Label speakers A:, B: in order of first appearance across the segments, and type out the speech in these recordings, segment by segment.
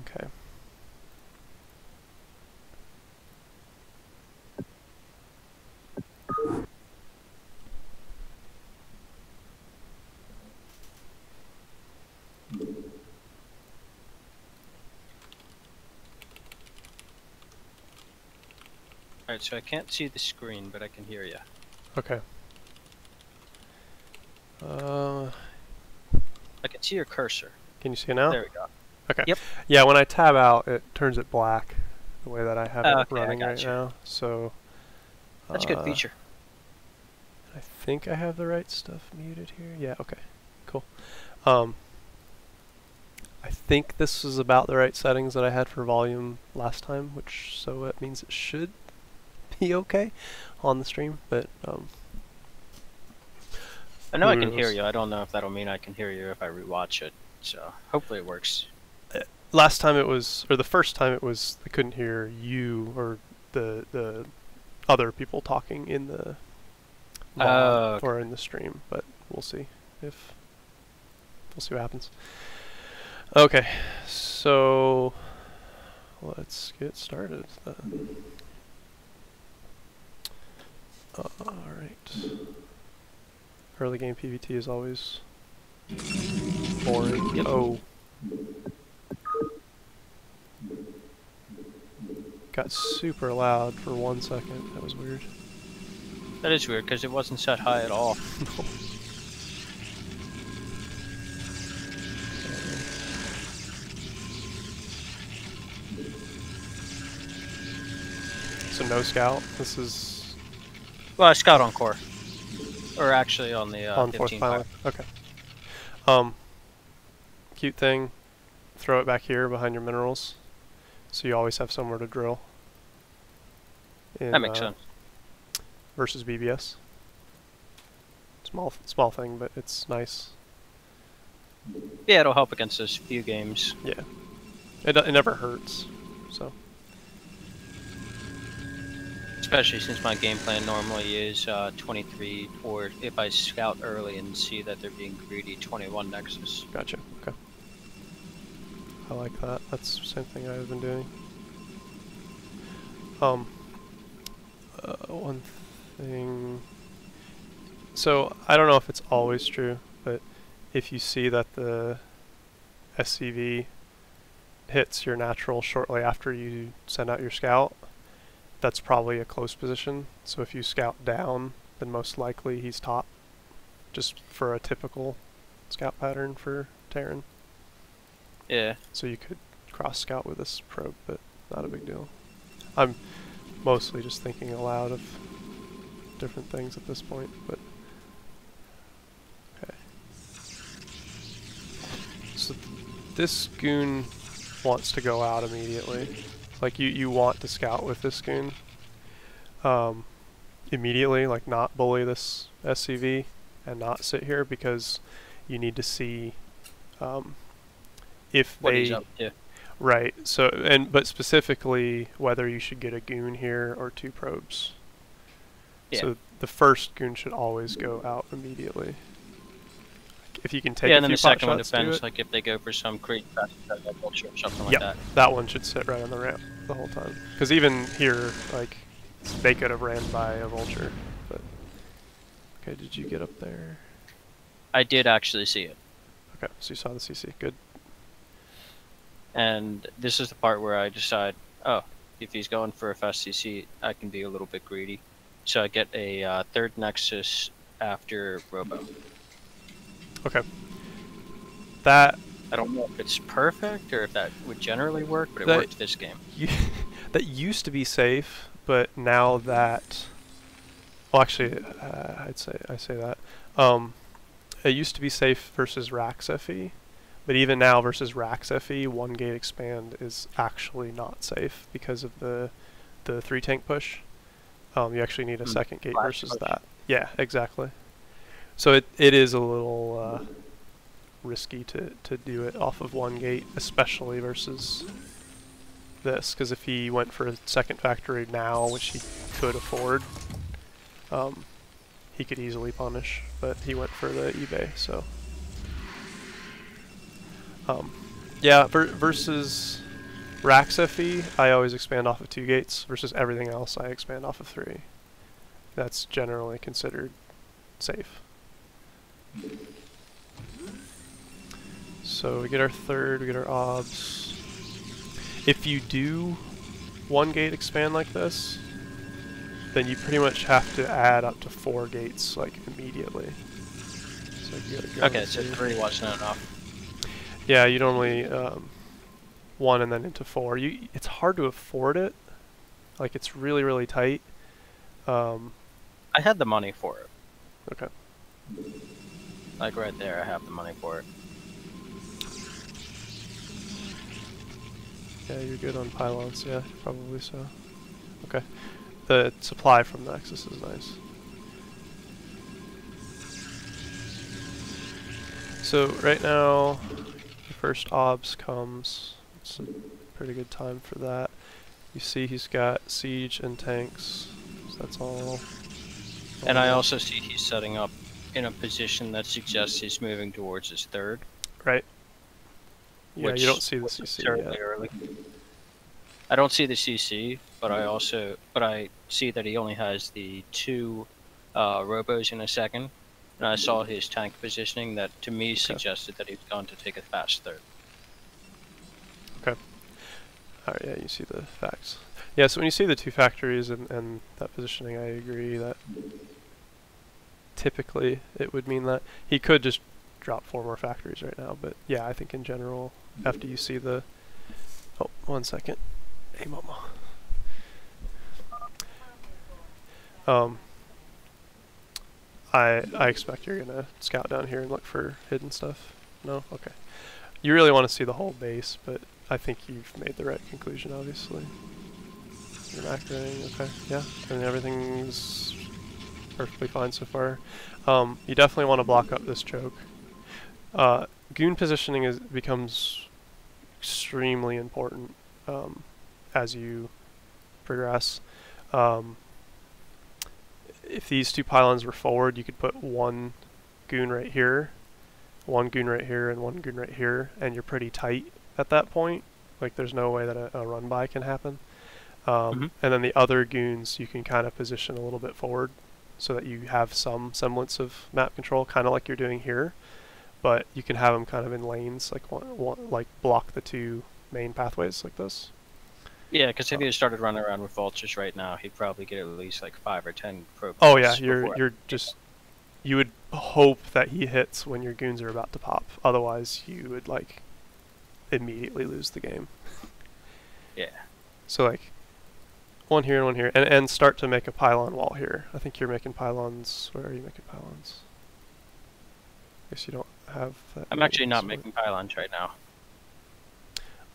A: Okay.
B: Alright, so I can't see the screen, but I can hear you.
A: Okay.
B: I can see your cursor.
A: Can you see it now?
B: There we go.
A: Okay.
B: Yep.
A: Yeah, when I tab out, it turns it black, the way that I have it
B: Okay,
A: running
B: I
A: right
B: got you.
A: now. So
B: That's a good feature.
A: I think I have the right stuff muted here. Yeah. Okay. Cool. I think this is about the right settings that I had for volume last time, which so it means it should be okay on the stream, but
B: I know I can hear you. I don't know if that'll mean I can hear you if I rewatch it. So hopefully it works.
A: Last time it was, or the first time it was, I couldn't hear you or the other people talking in the mod or in the stream, but we'll see we'll see what happens. Okay, so let's get started then. Alright. Early game PvT is always boring. Oh. Got super loud for 1 second. That was weird.
B: That is weird, because it wasn't set high at all.
A: No. So no scout. This is...
B: Well, I scout on core. Or actually on the
A: on 4th pilot. Okay. Cute thing. Throw it back here behind your minerals, so you always have somewhere to drill.
B: That makes sense.
A: Versus BBS. Small thing, but it's nice.
B: Yeah, it'll help against those few games.
A: Yeah. It never hurts, so.
B: Especially since my game plan normally is 23, or if I scout early and see that they're being greedy, 21 Nexus.
A: Gotcha, okay. I like that. That's the same thing I've been doing. One thing... So, I don't know if it's always true, but if you see that the SCV hits your natural shortly after you send out your scout, that's probably a close position. So if you scout down, then most likely he's top, just for a typical scout pattern for Terran.
B: Yeah.
A: So you could cross scout with this probe, but not a big deal. I'm mostly just thinking aloud of different things at this point, but okay. So this goon wants to go out immediately. Like you want to scout with this goon immediately, like not bully this SCV and not sit here, because you need to see if
B: what
A: they...
B: he's up to.
A: Right, so, but specifically whether you should get a goon here or 2 probes.
B: Yeah.
A: So the first goon should always go out immediately. If you can take
B: yeah,
A: a
B: and then
A: few
B: the second
A: pot
B: one
A: shots,
B: depends, like if they go for some creep vulture or something like
A: yep,
B: that.
A: that one should sit right on the ramp the whole time. Because even here, like, they could have ran by a vulture, but... Okay, did you get up there?
B: I did actually see it.
A: Okay, so you saw the CC, good.
B: And this is the part where I decide, oh, if he's going for a fast CC, I can be a little bit greedy. So I get a 3rd Nexus after Robo.
A: Okay. That...
B: I don't know if it's perfect or if that would generally work, but it worked this game.
A: That used to be safe, but now that... Well, actually, I say that. It used to be safe versus Rax FE, but even now versus Rax FE, 1 gate expand is actually not safe because of the 3 tank push. You actually need a 2nd gate versus that. Yeah, exactly. So it is a little risky to do it off of 1 gate, especially versus this, because if he went for a 2nd factory now, which he could afford, he could easily punish, but he went for the eBay, so... yeah, versus Racks FE, I always expand off of 2 gates versus everything else I expand off of 3. That's generally considered safe. So we get our third, we get our obs. If you do 1 gate expand like this, then you pretty much have to add up to 4 gates like immediately. So you gotta go
B: Okay, so 3 wasn't enough.
A: Yeah, you normally 1 and then into 4. It's hard to afford it. Like it's really, really tight.
B: I had the money for it.
A: Okay.
B: Like right there, I have the money for it.
A: Yeah, you're good on pylons. Yeah, probably so. Okay. The supply from Nexus is nice. So right now, the first obs comes. It's a pretty good time for that. You see he's got siege and tanks. So that's all.
B: And I also see he's setting up in a position that suggests he's moving towards his third.
A: Right. Yeah,
B: Which
A: you don't see the
B: was
A: CC
B: terribly
A: yet.
B: early. I don't see the CC, but I see that he only has the 2 robos in a second, and I saw his tank positioning that to me suggested that he's gone to take a fast third.
A: Okay. Alright, yeah, you see the facts. Yeah, so when you see the 2 factories and that positioning, I agree that typically it would mean that he could just drop 4 more factories right now, but yeah, I think in general, after you see the... Oh, 1 second. Hey, mama. I expect you're gonna scout down here and look for hidden stuff. No? Okay. You really want to see the whole base, but I think you've made the right conclusion, obviously. You're macroing, okay, yeah, and everything's perfectly fine so far. You definitely want to block up this choke. Goon positioning becomes extremely important as you progress. If these 2 pylons were forward, you could put 1 goon right here, 1 goon right here, and 1 goon right here, and you're pretty tight at that point. Like there's no way that a run by can happen. And then the other goons you can kind of position a little bit forward so that you have some semblance of map control, kind of like you're doing here. But you can have them kind of in lanes, like like block the 2 main pathways like this.
B: Yeah, because if he had started running around with vultures right now, he'd probably get at least like 5 or 10 pro.
A: Oh yeah, you would hope that he hits when your goons are about to pop. Otherwise, you would like immediately lose the game.
B: Yeah.
A: So like 1 here and 1 here, and start to make a pylon wall here. I think you're making pylons. Where are you making pylons? I guess you don't have that.
B: I'm actually not making pylons right now.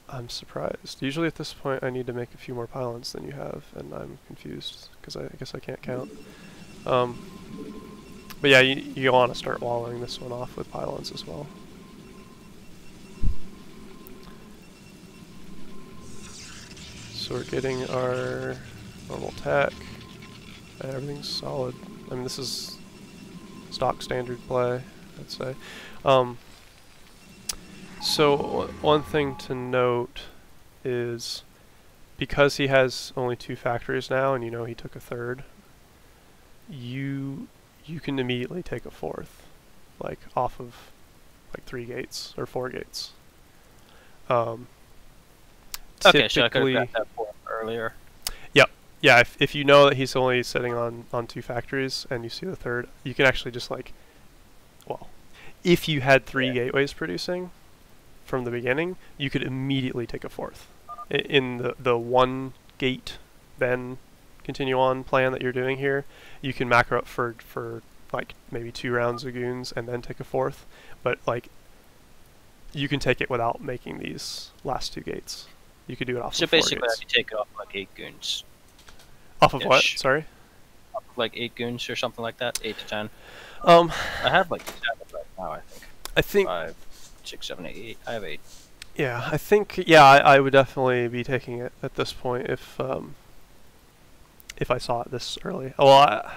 A: I'm surprised. Usually at this point I need to make a few more pylons than you have, and I'm confused because I guess I can't count. But yeah, you want to start walling this one off with pylons as well. So we're getting our normal tech, and everything's solid. I mean, this is stock standard play, I'd say. So one thing to note is because he has only 2 factories now, and you know he took a third, you can immediately take a 4th, like off of like 3 gates or 4 gates.
B: Okay, so I could have got that 4 earlier.
A: Yep. Yeah, if you know that he's only sitting on 2 factories and you see the third, you can actually just like, well, if you had 3 gateways producing from the beginning, you could immediately take a 4th. In the 1 gate then continue on plan that you're doing here, you can macro up for like maybe 2 rounds of goons and then take a 4th, but like you can take it without making these last 2 gates. You could do it off of 4 gates. So
B: basically I could take it off like 8 goons.
A: Off of what? Sorry?
B: Like 8 goons or something like that, 8 to 10.
A: I
B: have like 7 right now, I think. 5, 6, 7, 8. I have 8.
A: Yeah, I think, yeah, I would definitely be taking it at this point if I saw it this early. Well,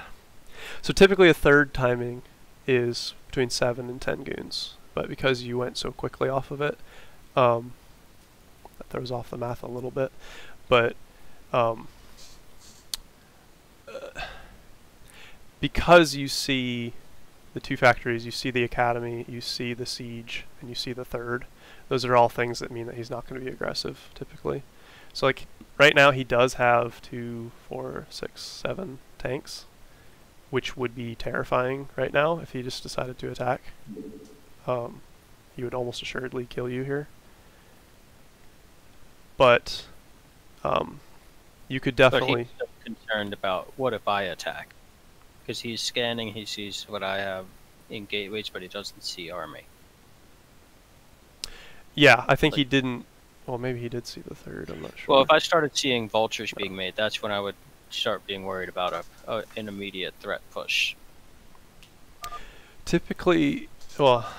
A: so typically a third timing is between 7 and 10 goons, but because you went so quickly off of it, that throws off the math a little bit. But because you see the 2 factories, you see the academy, you see the siege, and you see the 3rd, those are all things that mean that he's not going to be aggressive typically. So like right now he does have 2, 4, 6, 7 tanks, which would be terrifying right now if he just decided to attack. He would almost assuredly kill you here. But you could definitely...
B: But he's still concerned about what if I attack? Because he's scanning, he sees what I have in gateways, but he doesn't see army.
A: Yeah, I think he didn't... Well, maybe he did see the 3rd, I'm not sure.
B: Well, if I started seeing vultures being made, that's when I would start being worried about an immediate threat push.
A: Typically, well,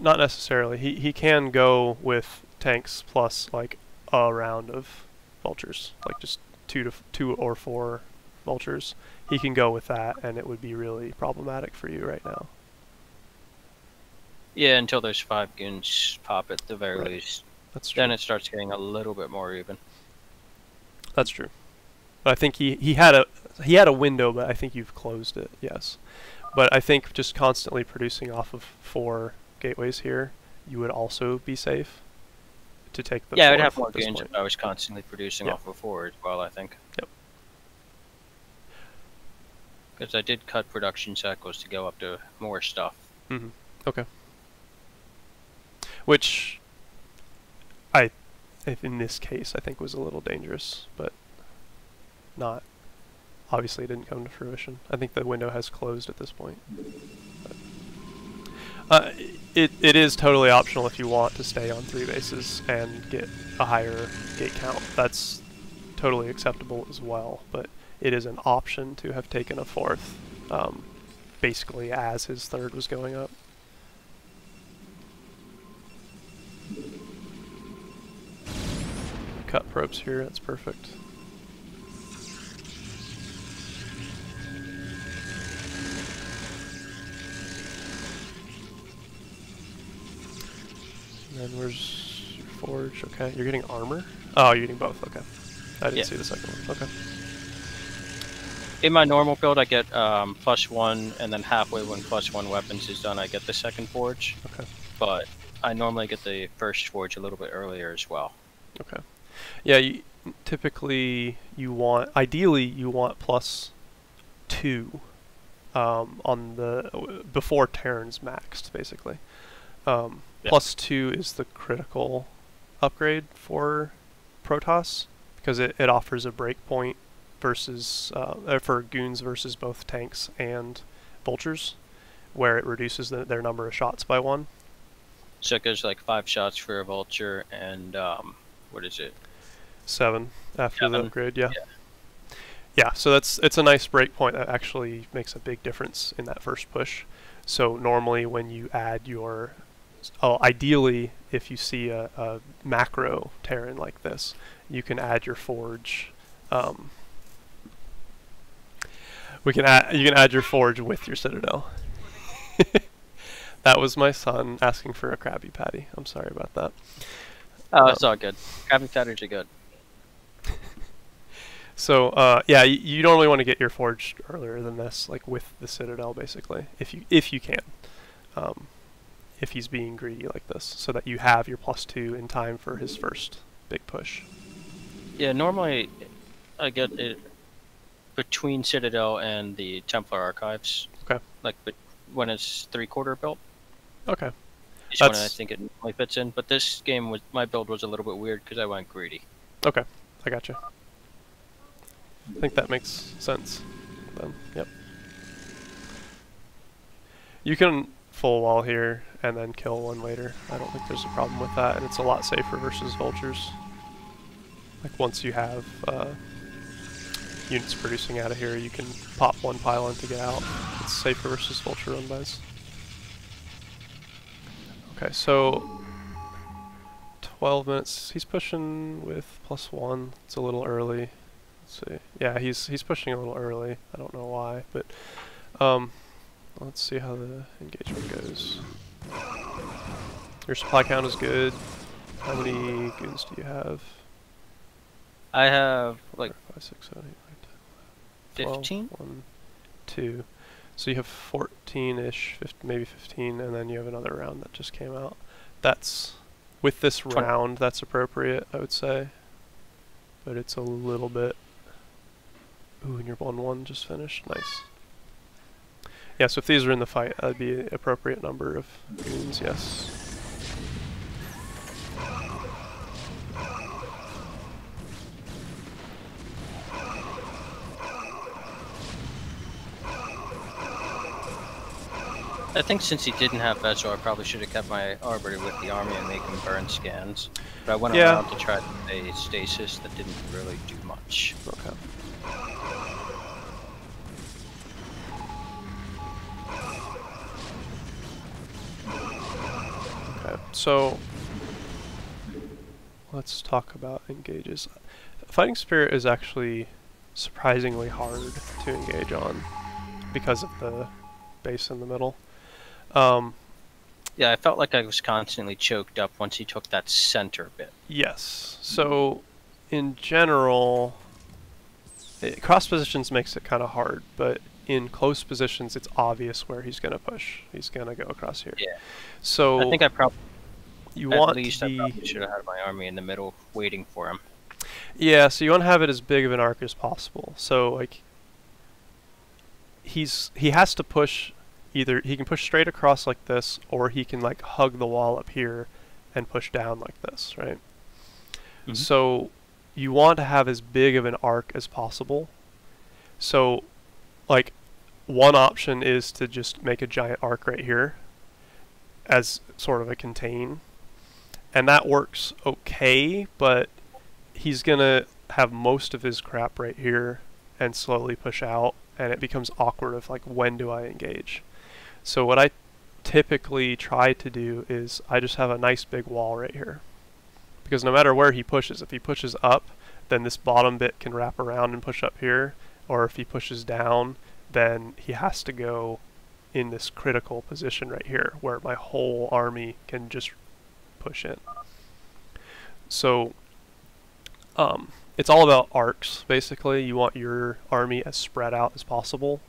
A: not necessarily. He can go with tanks plus like a round of vultures, like just 2 or 4 vultures. He can go with that, and it would be really problematic for you right now.
B: Yeah, until those 5 goons pop at the very
A: Right.
B: least.
A: That's true.
B: Then it starts getting a little bit more even.
A: That's true. But I think he had a window, but I think you've closed it. Yes. But I think just constantly producing off of 4 gateways here, you would also be safe to take the...
B: Yeah, I'd have
A: 4th
B: more
A: at this
B: goons
A: point.
B: if I was constantly producing off of 4 as well, I think.
A: Yep.
B: Because I did cut production cycles to go up to more stuff.
A: Mm-hmm. Okay. Which in this case, I think was a little dangerous, but not... Obviously, it didn't come to fruition. I think the window has closed at this point. But, it is totally optional if you want to stay on 3 bases and get a higher gate count. That's totally acceptable as well, but it is an option to have taken a 4th, basically as his 3rd was going up. Cut probes here, that's perfect. And then where's your forge? Okay, you're getting armor? Oh, you're getting both, okay. I didn't see the second one, okay.
B: In my normal build, I get +1, and then halfway when +1 weapons is done, I get the second forge.
A: Okay.
B: But I normally get the first forge a little bit earlier as well.
A: Okay. Yeah, typically you want, ideally you want +2 on the, before Terran's maxed, basically. +2 is the critical upgrade for Protoss, because it offers a breakpoint versus, for goons versus both tanks and vultures, where it reduces their number of shots by 1.
B: So it goes like 5 shots for a vulture and, what is it?
A: 7 after the
B: 7.
A: upgrade, yeah. Yeah, so it's a nice breakpoint that actually makes a big difference in that first push. So normally when you add your... ideally, if you see a macro Terran like this, you can add your forge. You can add your forge with your citadel. That was my son asking for a Krabby Patty. I'm sorry about that.
B: Oh, it's all good. Krabby Patties are good.
A: So yeah, you normally want to get your forge earlier than this, like with the citadel, basically, if you can. If he's being greedy like this, so that you have your +2 in time for his first big push.
B: Yeah, normally I get it between Citadel and the Templar Archives.
A: Okay.
B: Like when it's 3/4 built.
A: Okay.
B: Is when I think it normally fits in. But this game, my build was a little bit weird because I went greedy.
A: Okay, I gotcha. I think that makes sense then. Yep. You can full wall here and then kill one later. I don't think there's a problem with that, and it's a lot safer versus vultures. Like once you have units producing out of here, you can pop one pylon to get out. It's safer versus vulture run-bys. Okay, so 12 minutes. He's pushing with +1. It's a little early. Let's see. Yeah, he's pushing a little early. I don't know why, but let's see how the engagement goes. Your supply count is good. How many goons do you have?
B: I have like
A: 5, 6, 7, 8, 9, 10, 11,
B: 15.
A: 12, 1, 2. So you have 14-ish, maybe 15, and then you have another round that just came out. That's, with this
B: 20.
A: round, that's appropriate, I would say. But it's a little bit... Ooh, and your 1-1 just finished. Nice. Yeah, so if these are in the fight, that'd be an appropriate number of goons, yes.
B: I think since he didn't have Vezor, I probably should have kept my Arbiter with the army and make him burn scans. But I went around to try a stasis that didn't really do much.
A: Okay. Okay, so let's talk about engages. Fighting Spirit is actually surprisingly hard to engage on because of the base in the middle.
B: Yeah, I felt like I was constantly choked up once he took that center bit.
A: Yes. So, in general, cross positions makes it kind of hard, but in close positions, it's obvious where he's going to push. He's going to go across here.
B: Yeah.
A: So
B: I think I probably
A: I
B: should have had my army in the middle waiting for him.
A: Yeah, so you want to have it as big of an arc as possible. So like he has to push. Either he can push straight across like this, or he can like hug the wall up here and push down like this, right? Mm-hmm. So you want to have as big of an arc as possible. So like one option is to just make a giant arc right here as sort of a contain. And that works okay, but he's going to have most of his crap right here and slowly push out, and it becomes awkward of like, when do I engage? So what I typically try to do is I just have a nice big wall right here. Because no matter where he pushes, if he pushes up, then this bottom bit can wrap around and push up here, or if he pushes down, then he has to go in this critical position right here, where my whole army can just push in. So it's all about arcs, basically. You want your army as spread out as possible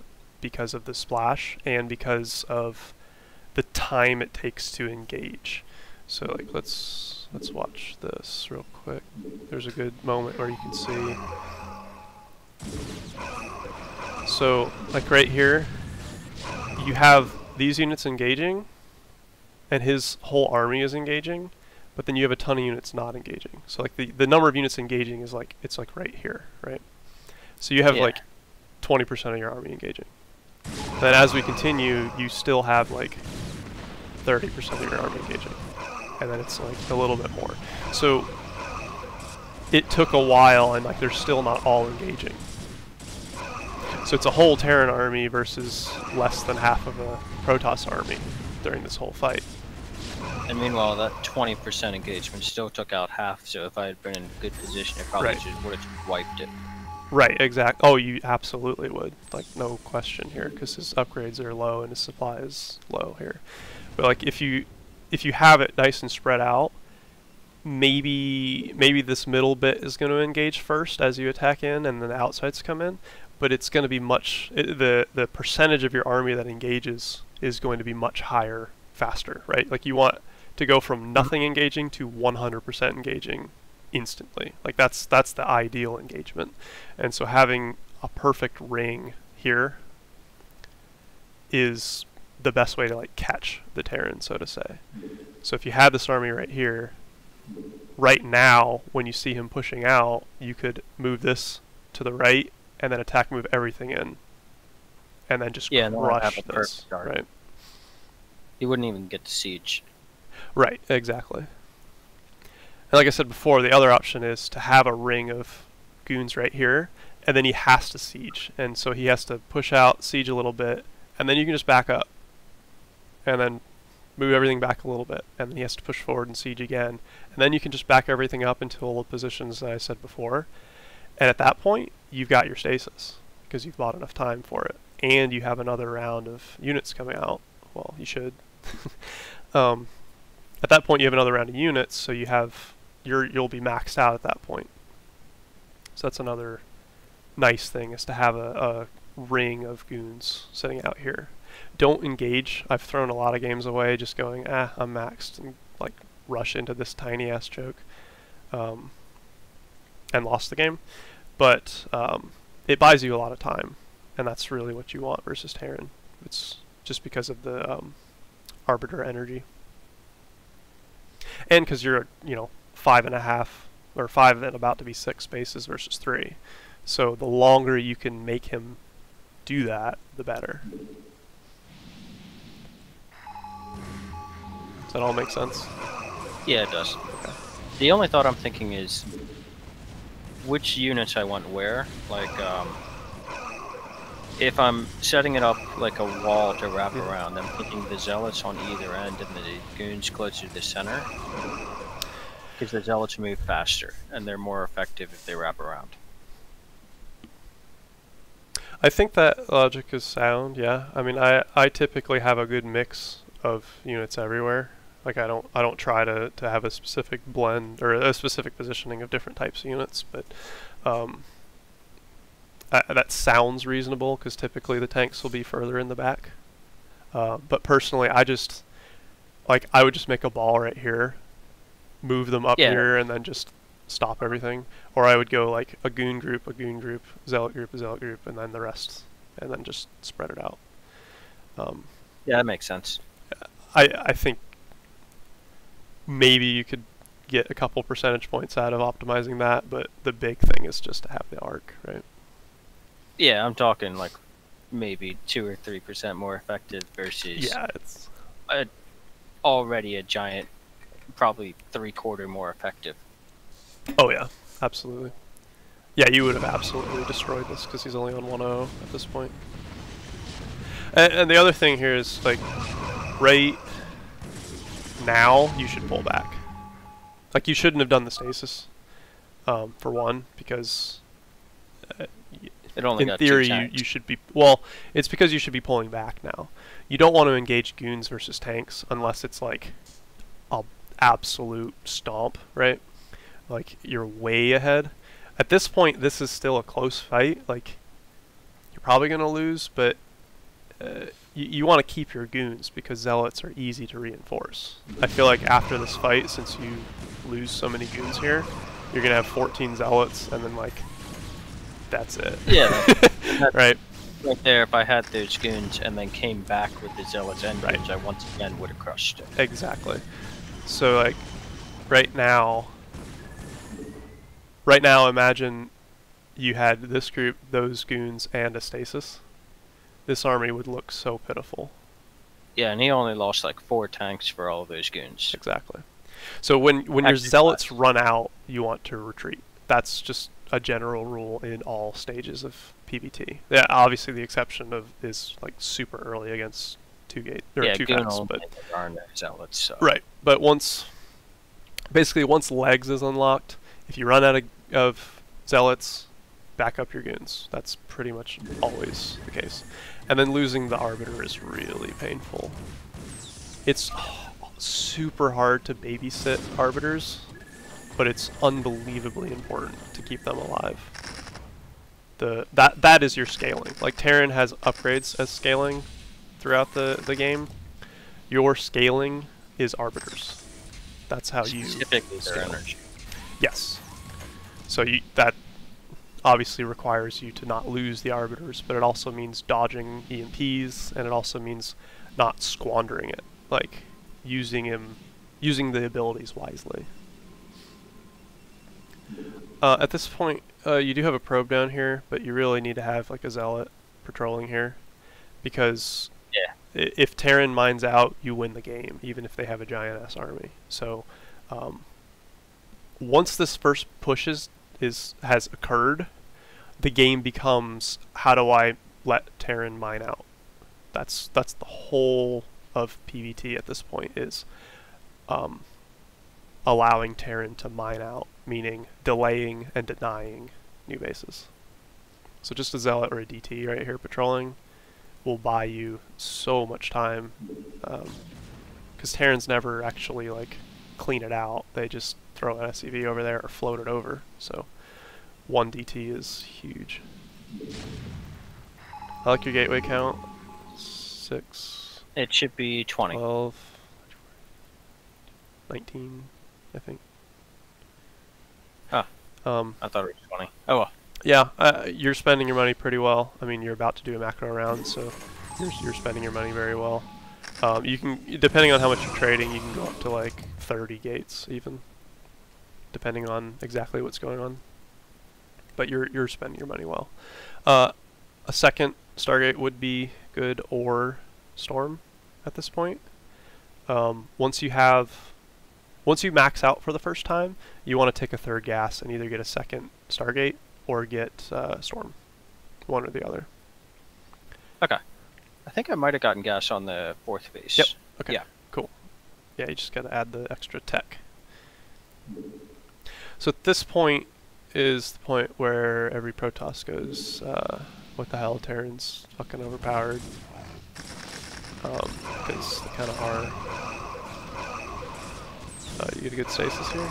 A: because of the splash and because of the time it takes to engage. So like let's watch this real quick. There's a good moment where you can see. So like right here, you have these units engaging and his whole army is engaging, but then you have a ton of units not engaging. So like the number of units engaging is like, it's like right here, right? So you have like 20% of your army engaging. Then as we continue, you still have like 30% of your army engaging. And then it's like a little bit more. So it took a while and like they're still not all engaging. So it's a whole Terran army versus less than half of a Protoss army during this whole fight.
B: And meanwhile, that 20% engagement still took out half, so if I had been in good position, it probably would have wiped it.
A: Right, exactly. Oh, you absolutely would. Like, no question here, because his upgrades are low and his supply is low here. But like, if you have it nice and spread out, maybe this middle bit is going to engage first as you attack in, and then the outsides come in. But it's going to be the percentage of your army that engages is going to be much higher faster, right? Like, you want to go from nothing engaging to 100% engaging instantly. Like that's the ideal engagement. And so having a perfect ring here is the best way to like catch the Terran, so to say. So if you had this army right here, right now when you see him pushing out, you could move this to the right and then attack move everything in and then just crush this, right?
B: He wouldn't even get to siege.
A: Right, exactly. And like I said before, the other option is to have a ring of goons right here, and then he has to siege. And so he has to push out, siege a little bit, and then you can just back up. And then move everything back a little bit, and then he has to push forward and siege again. And then you can just back everything up into all the positions that I said before. And at that point, you've got your stasis, because you've bought enough time for it. And you have another round of units coming out. Well, you should. At that point, you have another round of units, so you'll be maxed out at that point. So that's another nice thing, is to have a ring of goons sitting out here. Don't engage. I've thrown a lot of games away just going, I'm maxed, and like rush into this tiny ass choke, and lost the game. But it buys you a lot of time, and that's really what you want versus Terran. It's just because of the Arbiter energy, and because you're 5.5 or 5 and about to be 6 spaces versus 3. So the longer you can make him do that, the better. Does that all make sense?
B: Yeah, it does.
A: Okay.
B: The only thought I'm thinking is which units I want where. Like, if I'm setting it up like a wall to wrap around, I'm thinking the zealots on either end and the goons closer to the center. Because the zealots move faster, and they're more effective if they wrap around.
A: I think that logic is sound, yeah. I mean, I typically have a good mix of units everywhere. Like, I don't try to have a specific blend or a specific positioning of different types of units, but that sounds reasonable because typically the tanks will be further in the back. But personally, I would just make a ball right here, move them up here, and then just stop everything. Or I would go like a goon group, zealot group, and then the rest, and then just spread it out.
B: Yeah, that makes sense.
A: I think maybe you could get a couple percentage points out of optimizing that, but the big thing is just to have the arc, right?
B: Yeah, I'm talking like maybe 2 or 3% more effective versus
A: it's
B: already a giant, probably 3/4 more effective.
A: Oh yeah, absolutely. Yeah, you would have absolutely destroyed this because he's only on 1-0 at this point. And the other thing here is, like, right now you should pull back. Like, you shouldn't have done the stasis, for one, because
B: It only
A: in
B: got
A: theory
B: 2 tanks.
A: you should be, well, it's because you should be pulling back now. You don't want to engage goons versus tanks unless it's like a absolute stomp, right? Like, you're way ahead. At this point, this is still a close fight. Like, you're probably going to lose, but you want to keep your goons because zealots are easy to reinforce. I feel like after this fight, since you lose so many goons here, you're going to have 14 zealots, and then, like, that's it.
B: Yeah.
A: Right?
B: Right there, if I had those goons and then came back with the zealots and goons, I once again would have crushed it.
A: Exactly. So, like, right now, imagine you had this group, those goons, and a stasis. This army would look so pitiful.
B: Yeah, and he only lost like 4 tanks for all of those goons.
A: Exactly. So when your zealots run out, you want to retreat. That's just a general rule in all stages of PvT. Yeah, obviously the exception is like super early against 2 gate or 2 facts, but
B: there are no zealots. So.
A: Right, but once legs is unlocked, if you run out of zealots, back up your goons. That's pretty much always the case. And then losing the arbiter is really painful. It's super hard to babysit arbiters, but it's unbelievably important to keep them alive. That is your scaling. Like, Terran has upgrades as scaling throughout the game. Your scaling is arbiters. That's how you
B: typically
A: scale.
B: Their energy.
A: Yes. So that obviously requires you to not lose the arbiters, but it also means dodging EMPs, and it also means not squandering it, like using the abilities wisely. At this point, you do have a probe down here, but you really need to have like a zealot patrolling here, because if Terran mines out, you win the game, even if they have a giant ass army. So once this first push has occurred, the game becomes, how do I let Terran mine out? That's the whole of PvT at this point, is allowing Terran to mine out, meaning delaying and denying new bases. So just a zealot or a DT right here patrolling will buy you so much time, because because Terrans never actually like clean it out. They just throw an SCV over there or float it over. So 1 DT is huge. I like your gateway count. 6.
B: It should be 20.
A: 12. 19, I think.
B: Huh. I thought it was 20. Oh well.
A: Yeah, you're spending your money pretty well. I mean, you're about to do a macro round, so you're spending your money very well. You can, depending on how much you're trading, you can go up to like 30 gates even, depending on exactly what's going on. But you're spending your money well. A second Stargate would be good, or Storm at this point. Once you max out for the first time, you want to take a third gas and either get a second Stargate or get Storm, one or the other.
B: Okay. I think I might have gotten gas on the 4th base.
A: Yep. Okay.
B: Yeah.
A: Cool. Yeah, you just got to add the extra tech. So at this point is the point where every Protoss goes, what the hell, Terran's fucking overpowered. Because they kind of are. You get a good stasis here.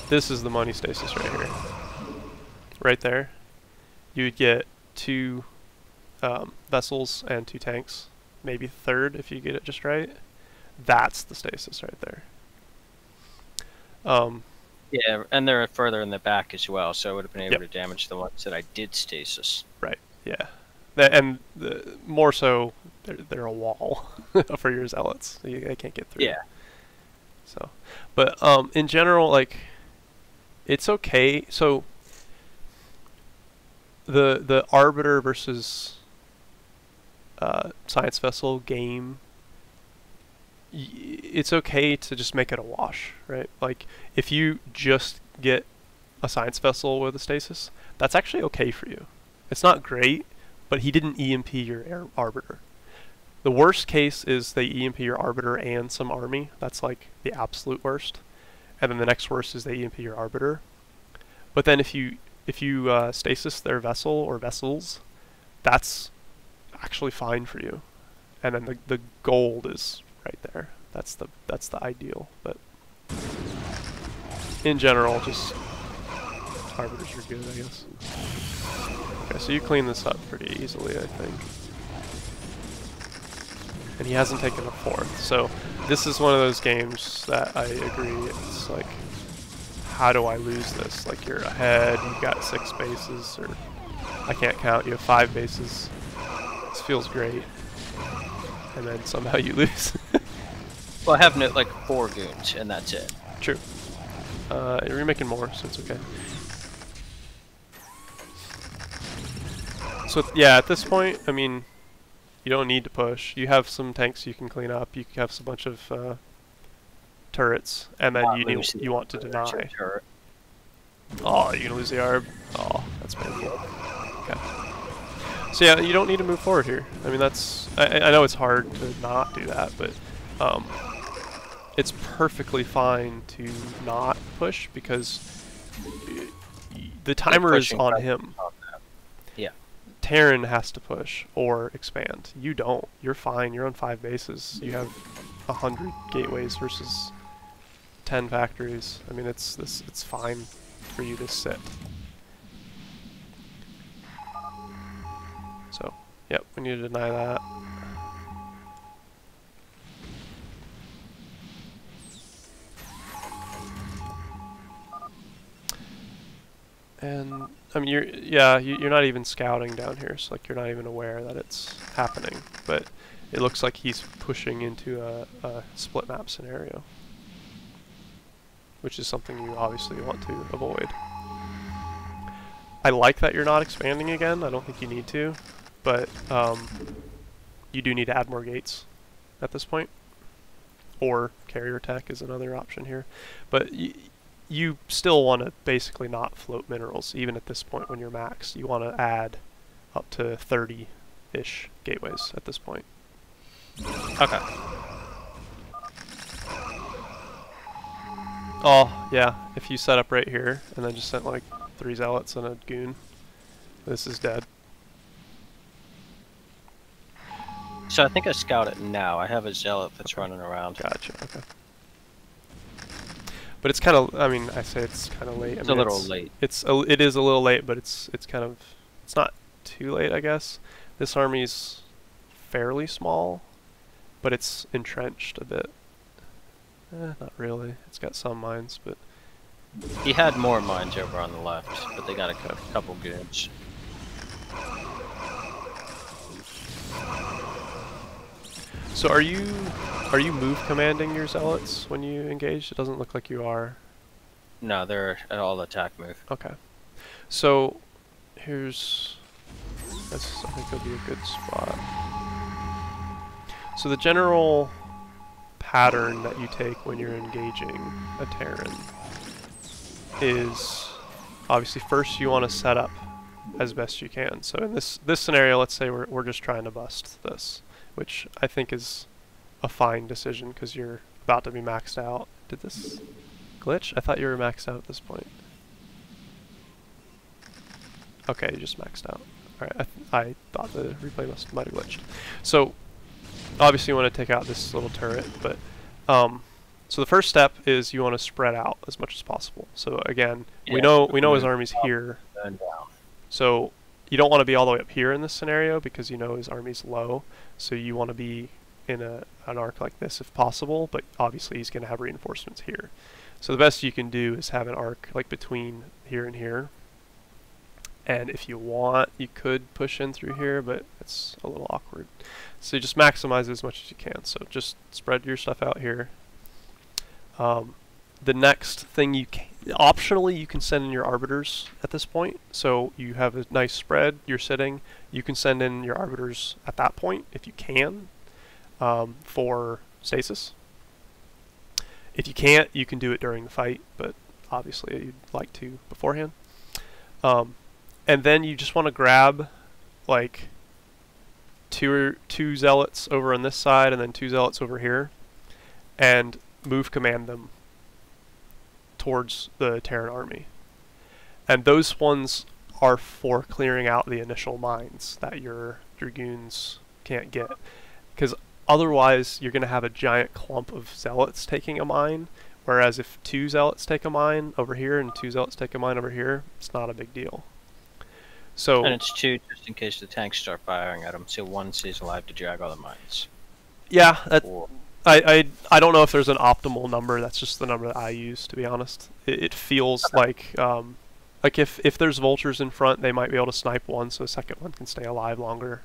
A: This is the money stasis right here. Right there. You'd get 2 vessels and 2 tanks. Maybe third if you get it just right. That's the stasis right there.
B: Yeah, and they're further in the back as well, so I would have been able
A: Yep.
B: to damage the ones that I did stasis.
A: Right, yeah. More so, they're a wall for your zealots. They can't get through.
B: Yeah.
A: So, but in general, like, it's okay. So, the Arbiter versus Science Vessel game, it's okay to just make it a wash, right? Like, if you just get a Science Vessel with a stasis, that's actually okay for you. It's not great, but he didn't EMP your Arbiter. The worst case is they EMP your Arbiter and some army. That's like the absolute worst. And then the next worst is they EMP your Arbiter. But then if you stasis their vessel or vessels, that's actually fine for you. And then the gold is right there. That's the ideal. But in general, just Arbiters are good, I guess. Okay, so you clean this up pretty easily, I think. And he hasn't taken a 4th. So this is one of those games that I agree, it's like, how do I lose this? Like, you're ahead, you've got 6 bases, or I can't count, you have 5 bases. This feels great. And then somehow you lose.
B: Well, I have like 4 goons, and that's it.
A: True. You're making more, so it's okay. So yeah, at this point, I mean, you don't need to push. You have some tanks you can clean up. You have a bunch of turrets, and then you want to deny. Oh, you're gonna lose the ARB. Oh, that's painful. Okay. So yeah, you don't need to move forward here. I mean, that's I know it's hard to not do that, but it's perfectly fine to not push because the timer is on him.
B: Yeah.
A: Terran has to push or expand. You don't. You're fine. You're on 5 bases. You have 100 gateways versus 10 factories. I mean, it's fine for you to sit. So, yep, we need to deny that. And I mean, you're not even scouting down here, so like you're not even aware that it's happening. But it looks like he's pushing into a split map scenario, which is something you obviously want to avoid. I like that you're not expanding again. I don't think you need to, but you do need to add more gates at this point, or carrier tech is another option here. But you still want to basically not float minerals, even at this point when you're max. You want to add up to 30-ish gateways at this point.
B: Okay.
A: Oh, yeah, if you set up right here, and then just sent like 3 zealots and a goon, this is dead.
B: So I think I scout it now. I have a zealot that's running around.
A: Gotcha. Okay. But it's kind of. I mean, I say it's kind of late. I
B: It's
A: mean,
B: a little late.
A: it is a little late, but it's kind of. It's not too late, I guess. This army's fairly small, but it's entrenched a bit. Not really. It's got some mines, but
B: He had more mines over on the left, but they got a couple goods.
A: so are you move commanding your zealots when you engage? It doesn't look like you are.
B: No, they're at all attack move.
A: Okay. So here's this. I think it'll be a good spot. So the general pattern that you take when you're engaging a Terran is obviously first you want to set up as best you can. So in this scenario, let's say we're just trying to bust this, which I think is a fine decision because you're about to be maxed out. Did this glitch? I thought you were maxed out at this point. Okay, you just maxed out. Alright, I thought the replay might have glitched. So obviously you want to take out this little turret, but so the first step is you want to spread out as much as possible. So again, we know his army's here.
B: And down.
A: So you don't want to be all the way up here in this scenario because you know his army's low. So you want to be in an arc like this if possible, but obviously he's going to have reinforcements here. So the best you can do is have an arc like between here and here. And if you want, you could push in through here, but it's a little awkward. So you just maximize it as much as you can. So just spread your stuff out here. The next thing optionally you can send in your arbiters at this point. So you have a nice spread, you're sitting, you can send in your arbiters at that point if you can for stasis. If you can't, you can do it during the fight, but obviously you'd like to beforehand. And then you just want to grab like two zealots over on this side and then 2 zealots over here and move command them towards the Terran army. And those ones are for clearing out the initial mines that your dragoons can't get. Because otherwise you're going to have a giant clump of zealots taking a mine, whereas if 2 zealots take a mine over here and 2 zealots take a mine over here, it's not a big deal. So,
B: and it's 2 just in case the tanks start firing at them, so 1 stays alive to drag all the mines.
A: Yeah, I don't know if there's an optimal number. That's just the number that I use, to be honest. It feels like if there's vultures in front, they might be able to snipe one, so the second one can stay alive longer.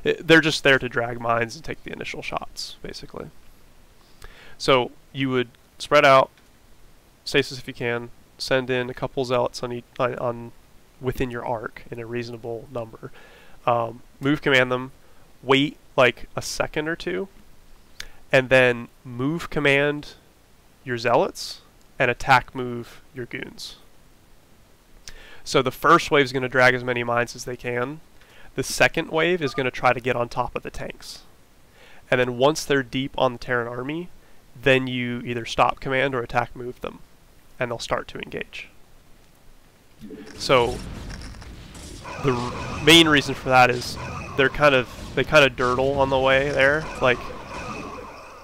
A: They're just there to drag mines and take the initial shots, basically. So you would spread out, stasis if you can, send in a couple zealots on within your arc in a reasonable number. Move command them, wait like a second or two, and then move command your zealots and attack move your goons. So the first wave is going to drag as many mines as they can. The second wave is going to try to get on top of the tanks. And then once they're deep on the Terran army, then you either stop command or attack move them, and they'll start to engage. So the main reason for that is they kind of dirtle on the way there. Like,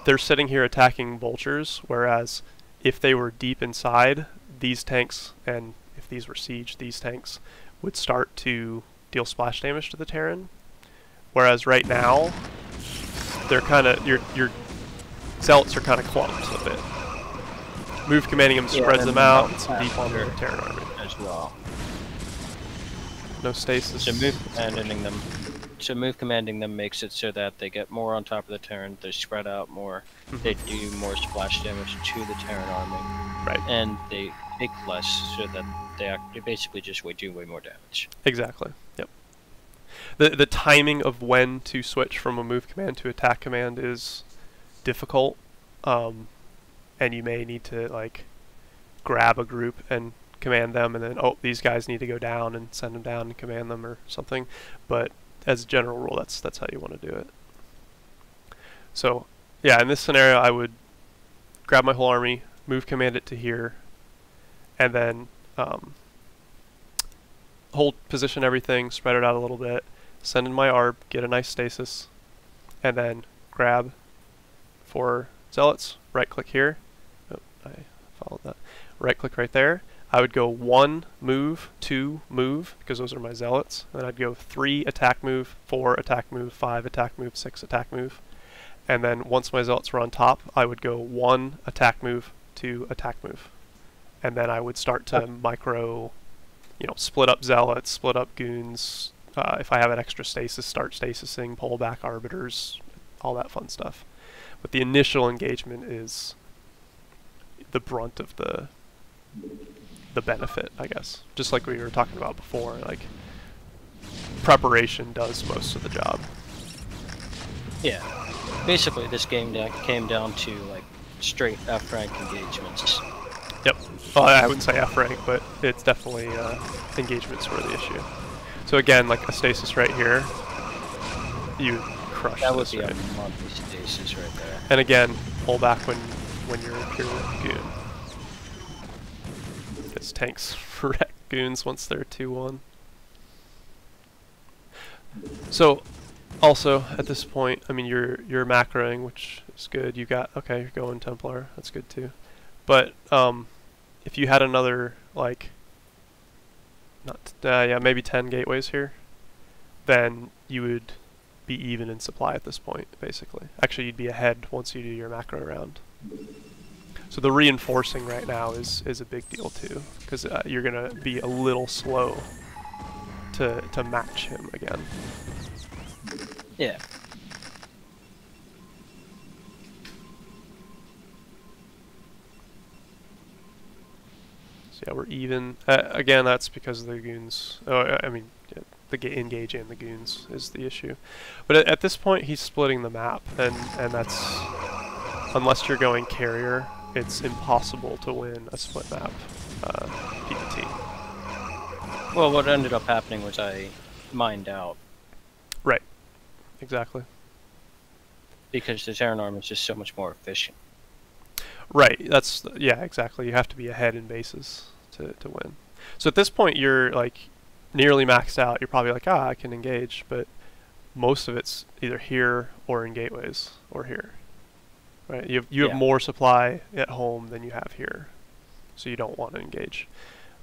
A: they're sitting here attacking vultures, whereas if they were deep inside, these tanks, and if these were siege, these tanks would start to deal splash damage to the Terran. Whereas right now, they're kind of your zealots are kind of clumped a bit. Move commanding them spreads them out. It's deep on the Terran army
B: as well.
A: No stasis.
B: So move commanding them makes it so that they get more on top of the Terran, they spread out more, they do more splash damage to the Terran army.
A: Right.
B: And they take less, so that they basically just do way more damage.
A: Exactly. Yep. The timing of when to switch from a move command to attack command is difficult, and you may need to like grab a group and command them, and then these guys need to go down and send them down and command them or something. But as a general rule, that's how you want to do it. So yeah, in this scenario, I would grab my whole army, move command it to here, and then hold position everything, spread it out a little bit, send in my ARB, get a nice stasis, and then grab for zealots, right click here. Oh, I followed that. Right click right there. I would go 1 move, 2 move, because those are my zealots. And then I'd go 3 attack move, 4 attack move, 5 attack move, 6 attack move. And then once my zealots were on top, I would go 1 attack move, 2 attack move. And then I would start to micro, split up zealots, split up goons. If I have an extra stasis, start stasising, pull back arbiters, all that fun stuff. But the initial engagement is the brunt of the benefit, I guess. Just like we were talking about before, like preparation does most of the job.
B: Yeah. Basically, this game came down to like straight F rank engagements.
A: Yep. Well, I wouldn't say F rank, but it's definitely engagements were the issue. So again, like a stasis right here, you crush
B: that would
A: this,
B: be
A: right?
B: a monthly stasis right there.
A: And again, pull back when you're a pure goon. Because tanks wreck goons once they're 2-1. So, also at this point, I mean you're macroing, which is good. You got you're going Templar, that's good too. But if you had another like maybe 10 gateways here, then you would be even in supply at this point, basically. Actually, you'd be ahead once you do your macro round. So the reinforcing right now is a big deal too, because you're gonna be a little slow to match him again.
B: Yeah.
A: So yeah, we're even. Again, that's because of the goons. Oh, I mean, yeah, the engage and the goons is the issue. But at this point, he's splitting the map, and that's, unless you're going carrier, it's impossible to win a split map PvT.
B: Well, what ended up happening was I mined out.
A: Right. Exactly.
B: Because the Terran army is just so much more efficient.
A: Right. That's, yeah, exactly. You have to be ahead in bases to win. So at this point, you're like nearly maxed out. You're probably like, I can engage, but most of it's either here or in gateways or here. Right. You have more supply at home than you have here, so you don't want to engage.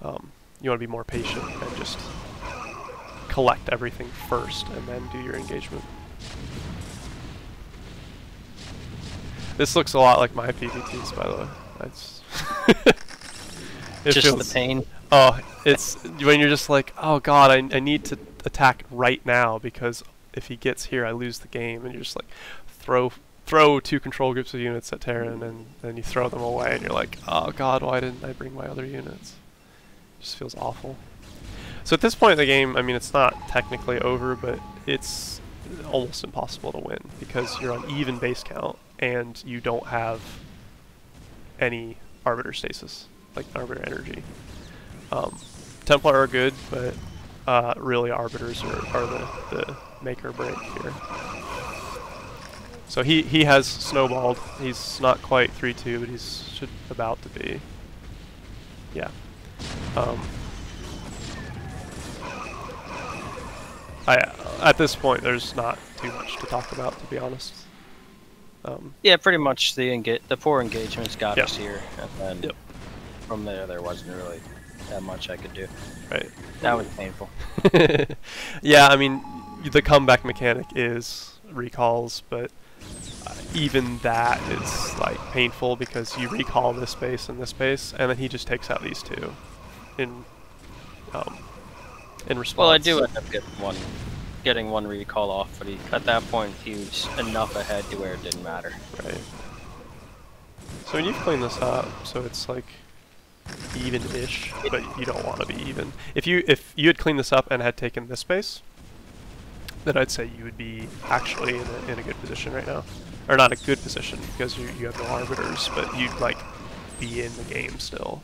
A: You want to be more patient and just collect everything first and then do your engagement. This looks a lot like my PvTs, by the way. It's
B: just the pain.
A: Oh, it's when you're just like, oh god, I need to attack right now because if he gets here, I lose the game. And you're just like, throw 2 control groups of units at Terran, and then you throw them away, and you're like, oh god, why didn't I bring my other units? It just feels awful. So at this point in the game, I mean, it's not technically over, but it's almost impossible to win because you're on even base count and you don't have any arbiter stasis, like arbiter energy. Templar are good, but really arbiters are the make or break here. So he has snowballed. He's not quite 3-2, but he's about to be. Yeah. At this point, there's not too much to talk about, to be honest.
B: Yeah, pretty much the poor engagements got
A: Yep.
B: us here, and then from there wasn't really that much I could do.
A: Right.
B: That was painful.
A: Yeah, I mean, the comeback mechanic is recalls, but even that is like painful because you recall this space and this space, and then he just takes out these two in response.
B: Well, I do end up getting one recall off, but at that point he was enough ahead to where it didn't matter.
A: Right. So when you've cleaned this up, so it's like even-ish, but you don't want to be even. If you had cleaned this up and had taken this space, then I'd say you would be actually in a good position right now. Or not a good position, because you have no arbiters, but you'd like be in the game still.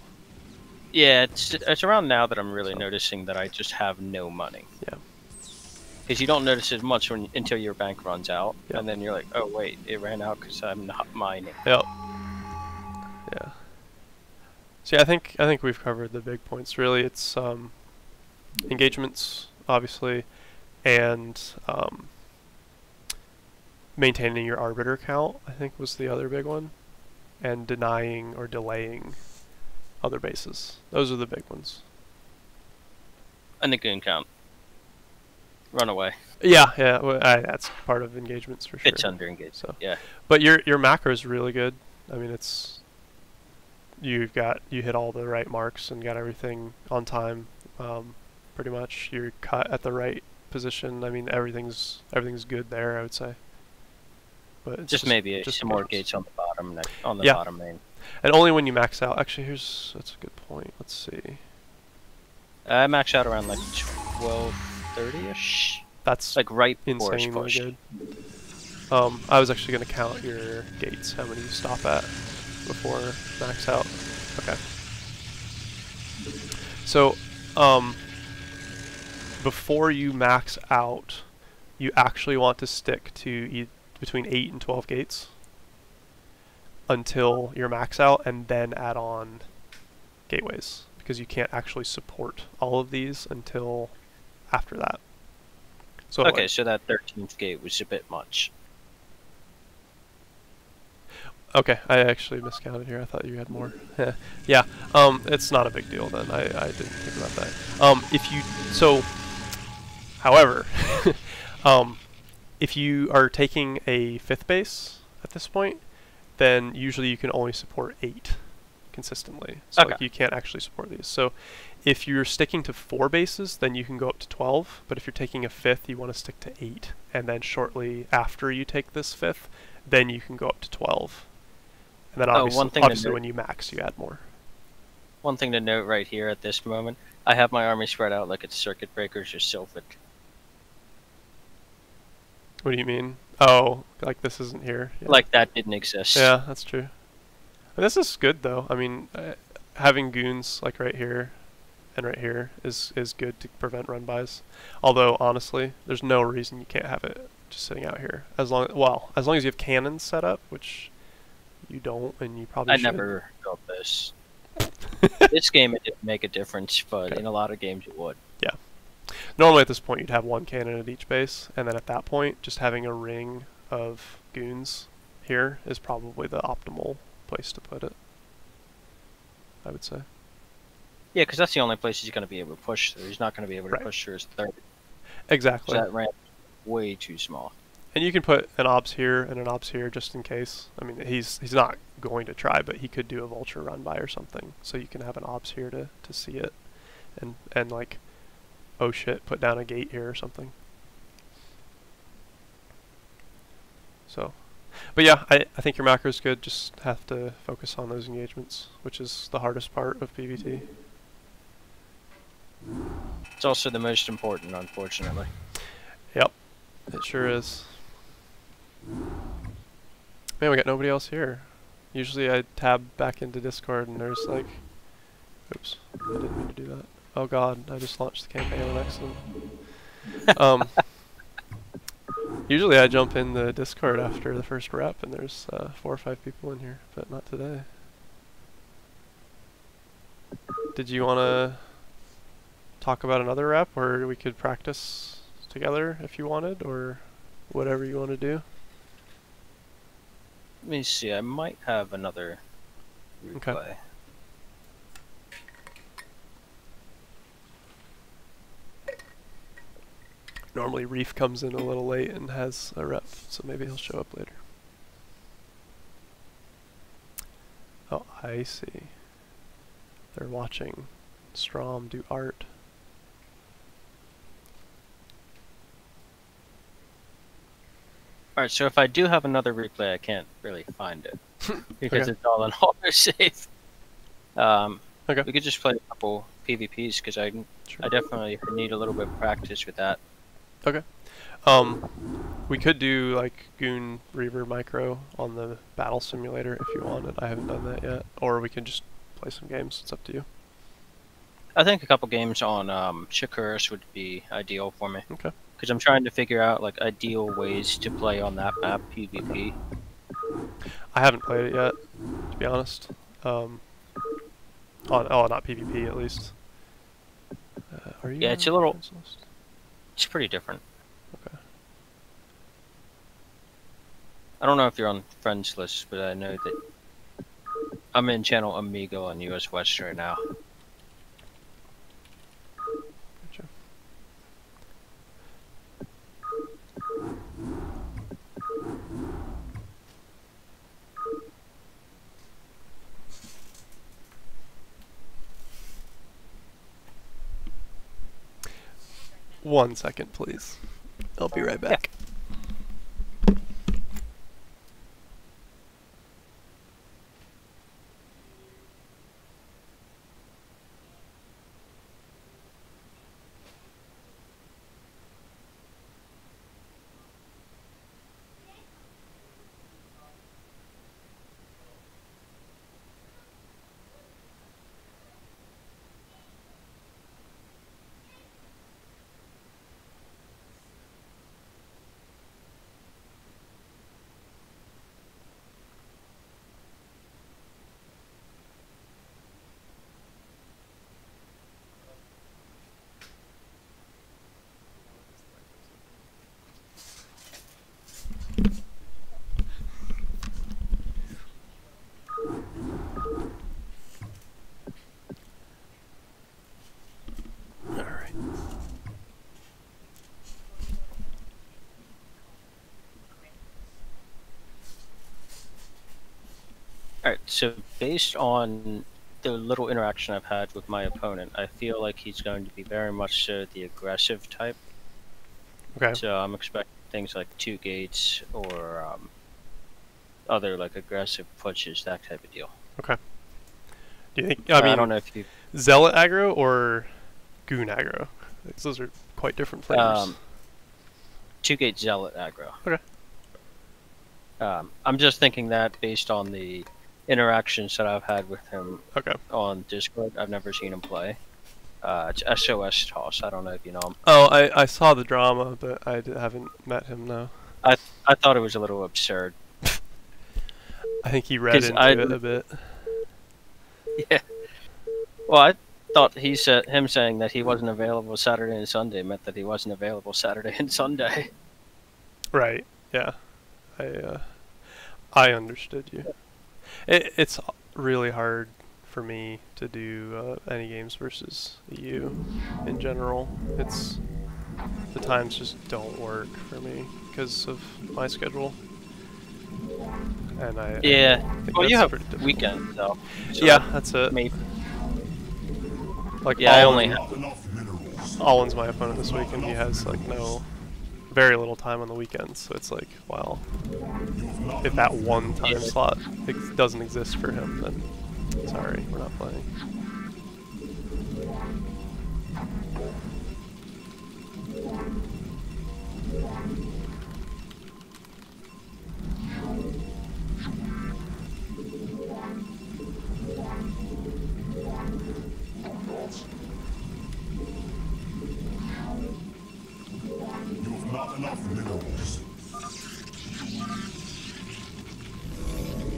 B: Yeah, it's around now that I'm really noticing that I just have no money.
A: Yeah.
B: Because you don't notice it much until your bank runs out,
A: Yep.
B: and then you're like, oh wait, it ran out because I'm not mining.
A: Yep. Yeah. So yeah, I think we've covered the big points. Really, it's engagements, obviously, and maintaining your arbiter count, I think, was the other big one, and denying or delaying other bases. Those are the big ones.
B: And the goon count. Run away.
A: Yeah, yeah, that's part of engagements for sure.
B: It's under engagement.
A: So,
B: yeah.
A: but your macro is really good. I mean, you hit all the right marks and got everything on time. Pretty much, you're cut at the right position. I mean, everything's good there, I would say. But it's
B: just maybe
A: just
B: some more gates on the bottom, bottom main.
A: And only when you max out. Actually, that's a good point. Let's see.
B: I max out around like 12:30ish.
A: That's
B: like right before
A: insanely
B: push.
A: good. I was actually going to count your gates, how many you stop at before max out. Okay. So, before you max out, you actually want to stick to between 8 and 12 gates until you're max out, and then add on gateways, because you can't actually support all of these until after that. So
B: okay, so that 13th gate was a bit much.
A: Okay, I actually miscounted here. I thought you had more. Yeah, it's not a big deal then. I didn't think about that. However, if you are taking a 5th base at this point, then usually you can only support 8 consistently. So
B: okay.
A: you can't actually support these. So if you're sticking to 4 bases, then you can go up to 12. But if you're taking a 5th, you want to stick to 8. And then shortly after you take this 5th, then you can go up to 12. And then obviously when you max, you add more.
B: One thing to note right here at this moment, I have my army spread out like it's circuit breakers or Sylphic.
A: What do you mean? Oh, like this isn't here? Yeah.
B: Like that didn't exist.
A: Yeah, that's true. And this is good though. I mean, having goons like right here and right here is good to prevent run bys. Although honestly, there's no reason you can't have it just sitting out here. As long as you have cannons set up, which you don't, and you probably should.
B: I never built this. This game it didn't make a difference, but in a lot of games it would.
A: Yeah. Normally at this point you'd have one cannon at each base, and then at that point just having a ring of goons here is probably the optimal place to put it, I would say.
B: Yeah, because that's the only place he's going to be able to push through. He's not going to be able to push through his third.
A: Exactly.
B: So that ramp is way too small.
A: And you can put an obs here and an obs here just in case. I mean, he's not going to try, but he could do a vulture run by or something. So you can have an obs here to see it, and like, oh shit, put down a gate here or something. So, but yeah, I think your macro is good. Just have to focus on those engagements, which is the hardest part of PvT.
B: It's also the most important, unfortunately.
A: Yep, it sure is. Man, we got nobody else here. Usually I tab back into Discord and there's like, oops, I didn't mean to do that. Oh god, I just launched the campaign on accident. Usually I jump in the Discord after the first rep and there's 4 or 5 people in here, but not today. Did you want to talk about another rep, or we could practice together if you wanted, or whatever you want to do?
B: Let me see, I might have another replay.
A: Okay. Normally Reef comes in a little late and has a rep, so maybe he'll show up later. Oh, I see. They're watching Strom do art.
B: Alright, so if I do have another replay, I can't really find it. Because it's all in autosave.
A: Okay.
B: We could just play a couple PvPs, because I definitely need a little bit of practice with that.
A: Okay. We could do like Goon Reaver Micro on the battle simulator if you wanted. I haven't done that yet. Or we can just play some games. It's up to you.
B: I think a couple games on Shakuris would be ideal for me.
A: Okay.
B: Because I'm trying to figure out like ideal ways to play on that map PvP.
A: I haven't played it yet, to be honest. Not PvP at least. Are you?
B: Yeah, it's a little. It's pretty different.
A: Okay.
B: I don't know if you're on friends list, but I know that I'm in channel Amigo on US West right now.
A: Gotcha. One second, please. I'll be right back. All right.
B: All right, so based on the little interaction I've had with my opponent, I feel like he's going to be very much so the aggressive type.
A: Okay.
B: So I'm expecting things like 2 gates or other like aggressive pushes, that type of deal.
A: Okay. Do you think?
B: I
A: I mean,
B: don't know if you
A: zealot aggro or goon aggro? Because those are quite different flavors.
B: 2-gate zealot aggro.
A: Okay.
B: I'm just thinking that based on the interactions that I've had with him
A: Okay.
B: on Discord. I've never seen him play. It's SOS Toss. I don't know if you know him.
A: Oh, I saw the drama, but I haven't met him, no.
B: I thought it was a little absurd.
A: I think he read
B: 'Cause
A: into it a bit.
B: Yeah. Well, I thought him saying that he wasn't available Saturday and Sunday meant that he wasn't available Saturday and Sunday.
A: Right. Yeah. I understood you. It's really hard for me to do any games versus you in general. The times just don't work for me because of my schedule. And
B: Yeah.
A: think
B: Well, you
A: that's
B: have
A: pretty difficult.
B: weekends though. So
A: Yeah, that's it.
B: maybe.
A: Like
B: Yeah, I only have.
A: Alwyn's my opponent this week, and he has like very little time on the weekends. So it's like, well, if that one time slot doesn't exist for him, then sorry, we're not playing.
C: Not enough minerals.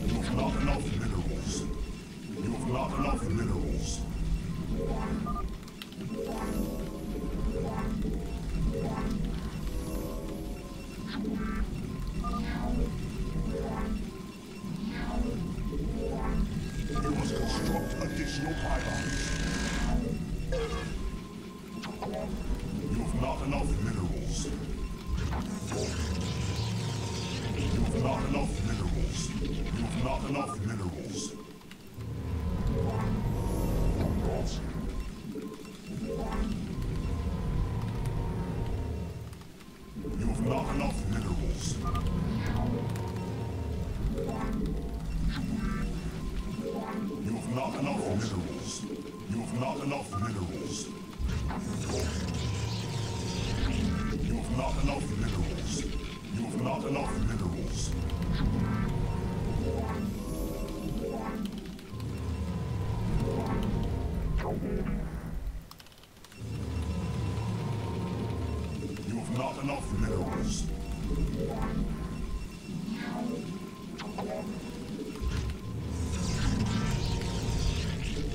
C: You've not enough minerals. You've not enough minerals. You must construct additional pylons. You've not enough minerals. You've not enough minerals. You've not enough minerals. You've not enough minerals. You've not enough minerals. You've not enough minerals. You've not enough minerals. You've not enough minerals. You've not enough minerals.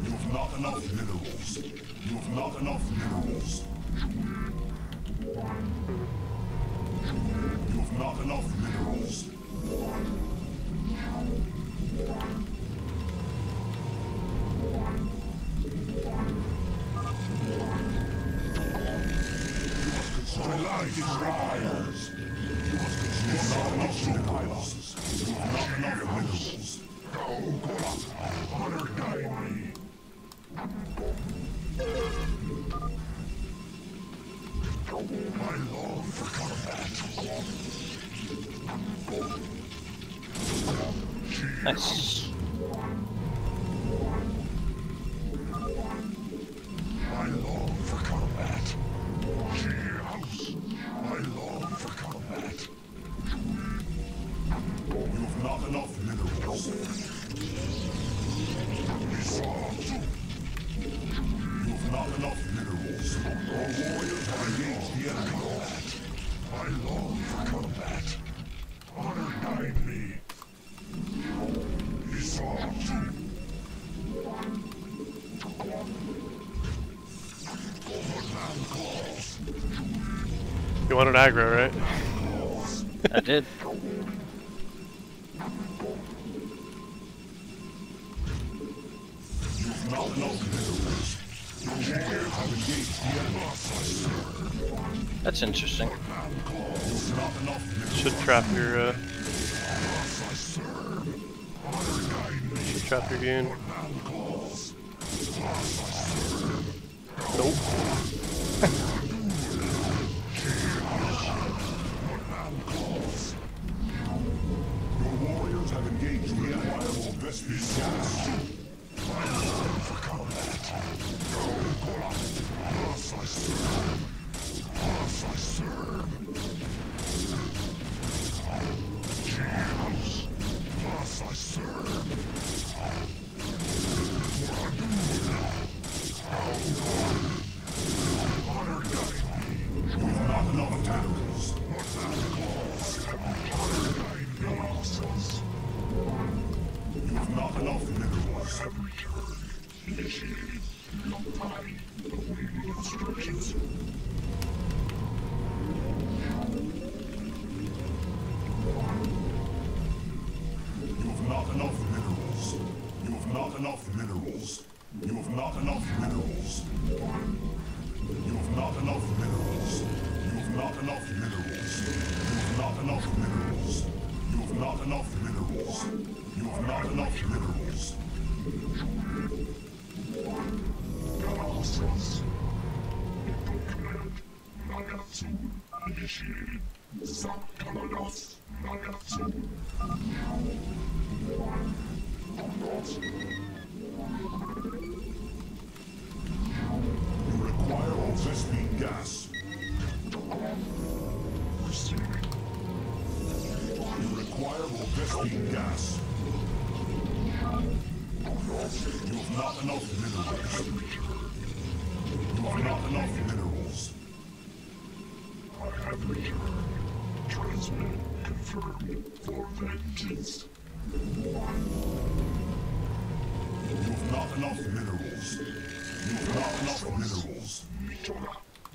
C: You've not enough minerals. You've not enough minerals. You've not enough minerals.
B: Nice.
C: I long for combat. Cheers. I long for combat. You've not enough minerals. You've not enough minerals. Our warriors have engaged the enemy. I long for combat. Honor guide me.
A: You wanted aggro, right?
B: I did. That's interesting.
A: Should trap your goon. Nope.
C: Your warriors have engaged the enemy. Vespis gas. For combat. Us I serve. Us I serve. Cheers. Us I serve. Honor guide me. You've not enough tentacles. Honor guide me. You've not enough minerals. Have returned. Initiated. Lockpile. Awaiting instructions. You've not enough minerals. You've not enough minerals. You've not enough minerals. You've not enough minerals. You've not enough minerals. You've not enough minerals. You've not enough minerals. You've not enough minerals. Process. Command. Nagatsu. Initiated. Sakaladas. Nagatsu. You require Vespine gas. Receiving. You require Vespine gas. You have not enough minerals. You have not enough minerals. I have returned. Transmit confirmed for vengeance. You have not enough minerals. You have not enough minerals.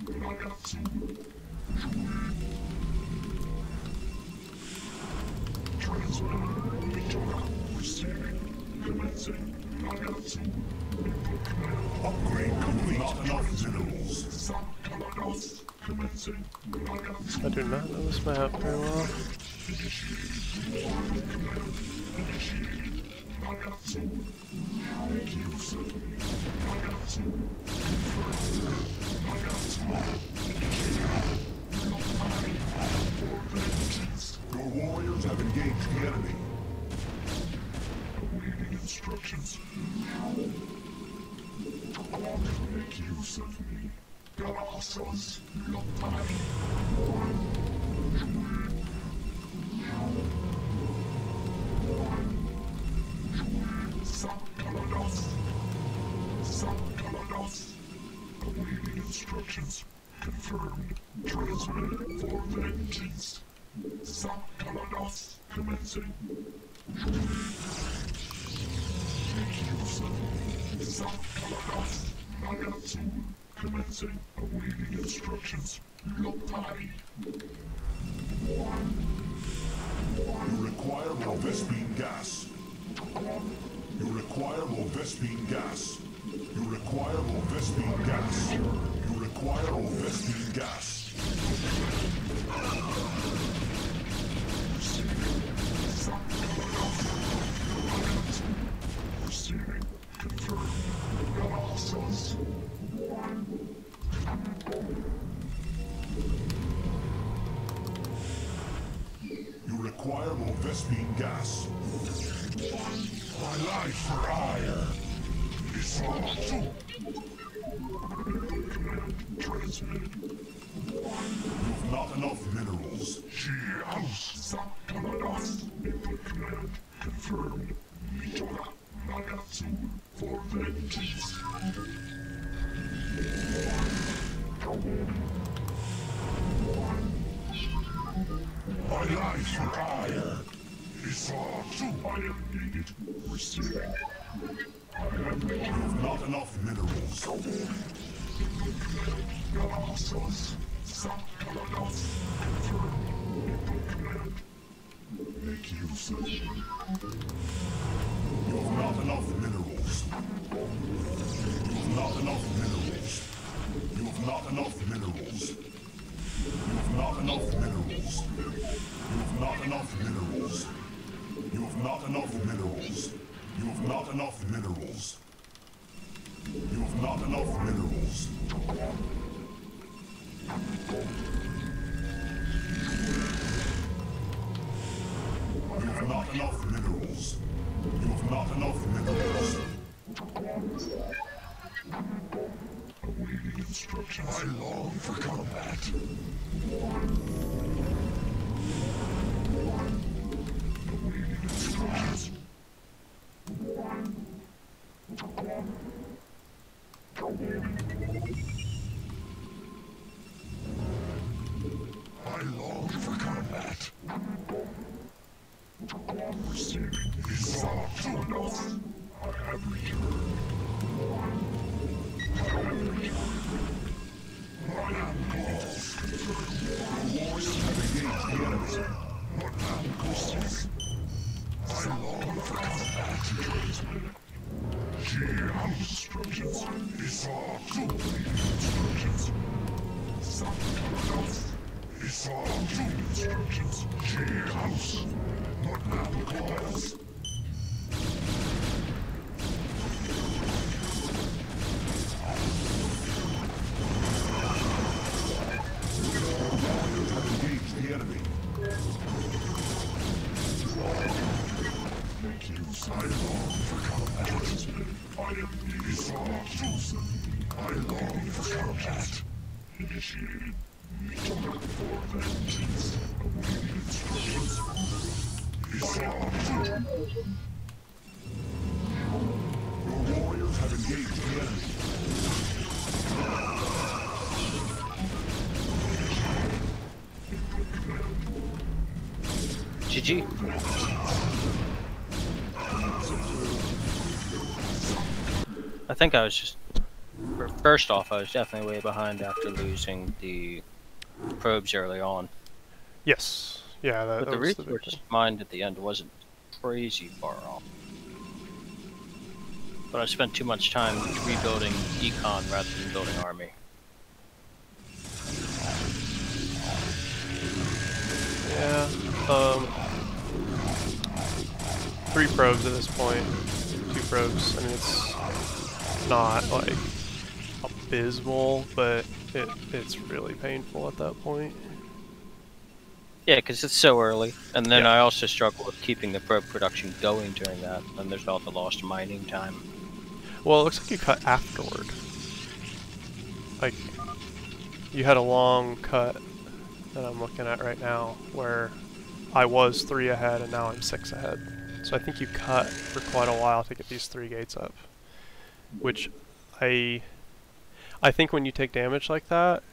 C: Nagatsu. Transmitting. Mitora. Receiving. Commencing. Nagatsu. Input command. Upgrade complete. Not enough minerals. Sakaladas. Commencing. Nagatsu.
A: I do not know this map very well.
C: Initiated. Input command. Initiated. Nagatsu. Make use of me. Nagatsu. Confirmed. Nagatsu. For vengeance. Your warriors have engaged the enemy. Awaiting instructions. Make use of me. Garasas. Lotai. Sakaladas. Sakaladas. Awaiting instructions. Confirmed. Transmitted for vengeance. Sakaladas. Commencing. Make use of me. Sakaladas. Nagatsu. Commencing. Awaiting instructions. Lotai. You require more Vespine gas. You require more Vespine gas. You require more Vespine gas. You require more Vespine gas. Receiving. Confirmed. Hostiles. You require more Vespine gas. My life for hire is all. Transmitted. You've not enough minerals. She house. Command confirmed. Mitola Nagatsu for vengeance. My life for hire is all too. I am needed. Receiving. You've not enough minerals. Make usage. You've not enough minerals. You've not enough minerals. You've not enough minerals. You've not enough minerals. You've not enough minerals. You've not enough minerals. You've not enough minerals. You've not enough minerals. You've not enough minerals. You've not enough minerals. Awaiting instructions. I long for combat. Awaiting instructions. I long for combat. Receiving is all too enough. I have returned. I am calls. The warriors have engaged the enemy. What am calls? I long for combat. Transmitted. She house instructions. Is all too instructions. Something else. Is all too instructions. She house. What am calls? Warriors have engaged the enemy. Make use. I long for combat. I am Esau chosen. I long for combat. Initiated. Meeting for vengeance. Awaiting instructions. Esau chosen. Your warriors have engaged the enemy.
B: GG. I think I was just... First off, I was definitely way behind after losing the probes early on.
A: Yes. Yeah,
B: But
A: that
B: the
A: was the big
B: resource
A: thing.
B: mined at the end wasn't crazy far off. But I spent too much time rebuilding econ rather than building army.
A: Yeah. 3 probes at this point. 2 probes. I mean, it's not like abysmal, but it's really painful at that point.
B: Yeah, because it's so early. And then
A: Yeah.
B: I also struggle with keeping the probe production going during that. And there's all the lost mining time.
A: Well, it looks like you cut afterward. Like, you had a long cut that I'm looking at right now, where I was 3 ahead and now I'm 6 ahead. So I think you cut for quite a while to get these 3 gates up. Which I think when you take damage like that,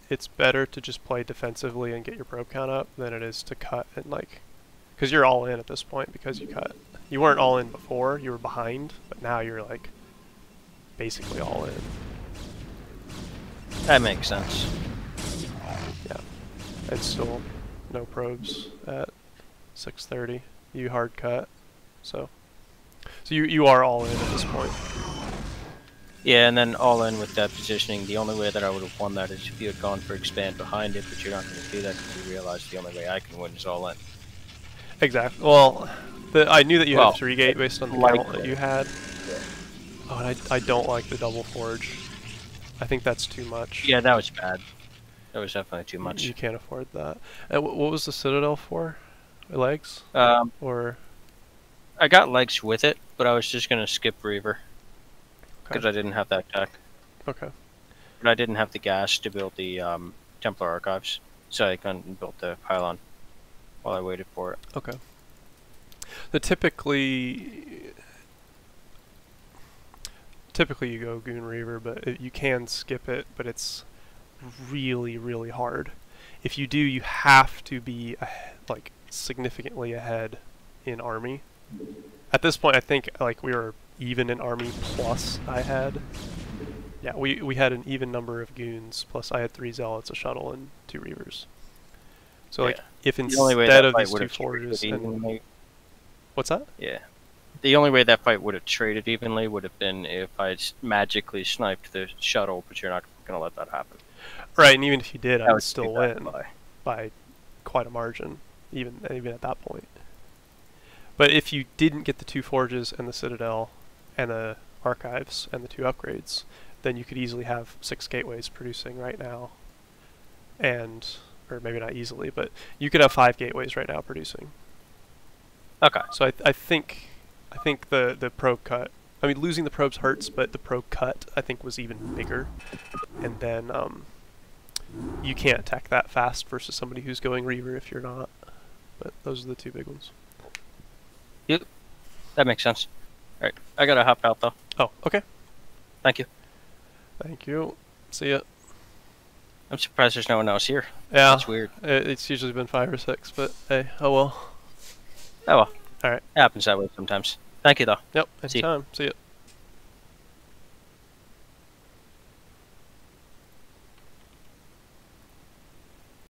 A: it's better to just play defensively and get your probe count up than it is to cut and like... Because you're all in at this point because you cut. You weren't all in before, you were behind, but now you're like basically all in.
B: That makes sense.
A: Yeah. And still no probes at 630. You hard cut. So you are all in at this point.
B: Yeah, and then all in with that positioning, the only way that I would have won that is if you had gone for expand behind it, but you're not going to do that because you realize the only way I can win is all in.
A: Exactly. Well, I knew that you had 3 gate based on the
B: like
A: count that you had. Oh, and I don't like the double forge. I think that's too much.
B: Yeah, that was bad. That was definitely too much.
A: You can't afford that. And what was the Citadel for? Legs? Or
B: I got legs with it, but I was just going to skip Reaver. Because
A: okay.
B: I didn't have that tech.
A: Okay.
B: But I didn't have the gas to build the Templar Archives, so I couldn't build the pylon while I waited for it.
A: Okay. The typically you go Goon Reaver, but you can skip it, but it's really, really hard. If you do, you have to be like significantly ahead in army. At this point, I think like we were even in army plus I had. Yeah, we had an even number of goons plus I had 3 zealots, a shuttle, and 2 reavers. So like if instead of these 2 forges and what's that?
B: Yeah. The only way that fight would have traded evenly would have been if I magically sniped the shuttle, but you're not going to let that happen.
A: Right, and even if you did, I would still
B: win
A: by quite a margin, even at that point. But if you didn't get the 2 forges and the Citadel and the archives and the 2 upgrades, then you could easily have 6 gateways producing right now. Or maybe not easily, but you could have 5 gateways right now producing.
B: Okay.
A: So I think the probe cut, I mean losing the probes hurts, but the probe cut I think was even bigger. And then you can't attack that fast versus somebody who's going Reaver if you're not. But those are the 2 big ones.
B: Yep. That makes sense. Alright, I gotta hop out though.
A: Oh, okay.
B: Thank you.
A: Thank you. See ya.
B: I'm surprised there's no one else here.
A: Yeah.
B: That's weird.
A: It's usually been 5 or 6, but hey, oh well.
B: Oh well.
A: Alright.
B: It happens that way sometimes. Thank you though.
A: Yep, anytime. See ya.